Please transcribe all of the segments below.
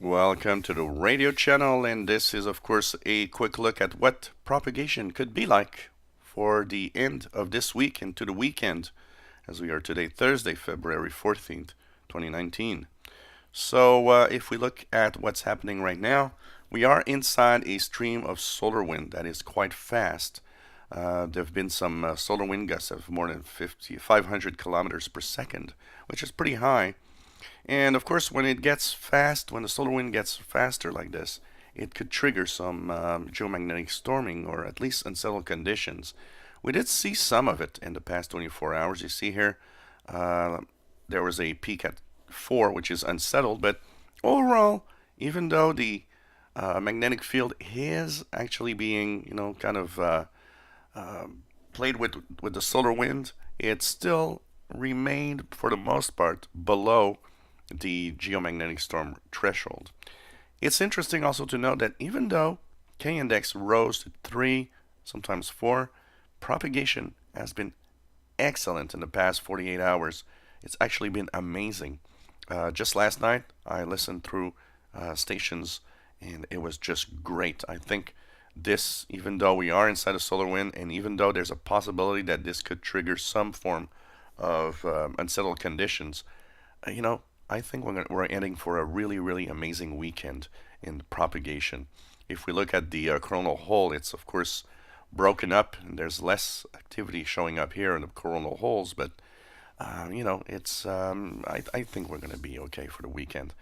Welcome to the radio channel, and this is, of course, a quick look at what propagation could be like for the end of this week into the weekend, as we are today, Thursday, February 14th, 2019. So, if we look at what's happening right now, we are inside a stream of solar wind that is quite fast. There have been some solar wind gusts of more than 500 kilometers per second, which is pretty high. And of course, when it gets fast, when the solar wind gets faster like this, it could trigger some geomagnetic storming or at least unsettled conditions. We did see some of it in the past 24 hours. You see here, uh, there was a peak at 4, which is unsettled, but overall, even though the magnetic field is actually being, kind of uh, played with the solar wind, it still remained, for the most part, below the geomagnetic storm threshold. It's interesting also to note that even though K index rose to 3, sometimes 4, propagation has been excellent in the past 48 hours. It's actually been amazing. Just last night, I listened through stations and it was just great. I think this, even though we are inside a solar wind and even though there's a possibility that this could trigger some form of unsettled conditions, you know, I think we're heading for a really, really amazing weekend in propagation. If we look at the coronal hole, it's of course broken up, and there's less activity showing up here in the coronal holes. But it's I think we're going to be okay for the weekend.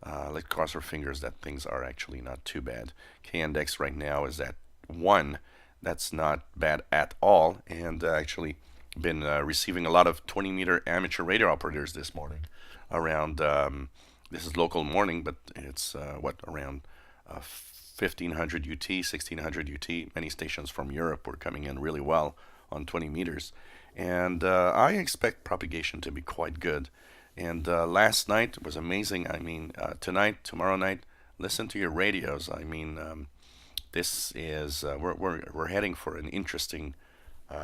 Let's cross our fingers that things are actually not too bad. K index right now is at 1. That's not bad at all, and actually been receiving a lot of 20-meter amateur radio operators this morning around this is local morning, but it's around 1500 UT, 1600 UT. Many stations from Europe were coming in really well on 20 meters, and I expect propagation to be quite good. And last night was amazing. I mean, tonight, tomorrow night, listen to your radios. I mean, this is we're heading for an interesting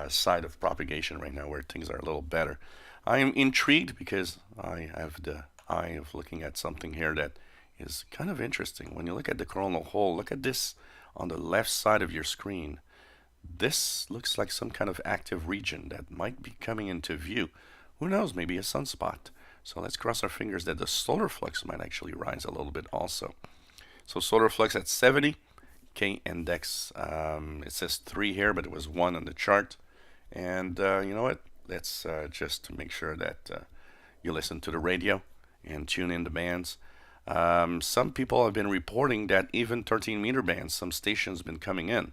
side of propagation right now, where things are a little better. I am intrigued because I have the eye of looking at something here that is kind of interesting. When you look at the coronal hole, look at this on the left side of your screen. This looks like some kind of active region that might be coming into view. Who knows, maybe a sunspot. So let's cross our fingers that the solar flux might actually rise a little bit also. So solar flux at 70, K index, it says 3 here, but it was 1 on the chart. And you know what? Let's just make sure that you listen to the radio and tune in the bands. Some people have been reporting that even 13-meter bands, some stations have been coming in.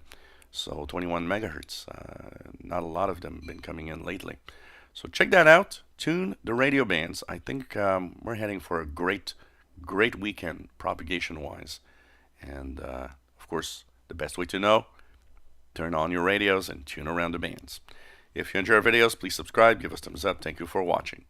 So 21 megahertz, not a lot of them have been coming in lately. So check that out. Tune the radio bands. I think we're heading for a great, great weekend propagation-wise. And of course, the best way to know, turn on your radios and tune around the bands. If you enjoy our videos, please subscribe, give us thumbs up. Thank you for watching.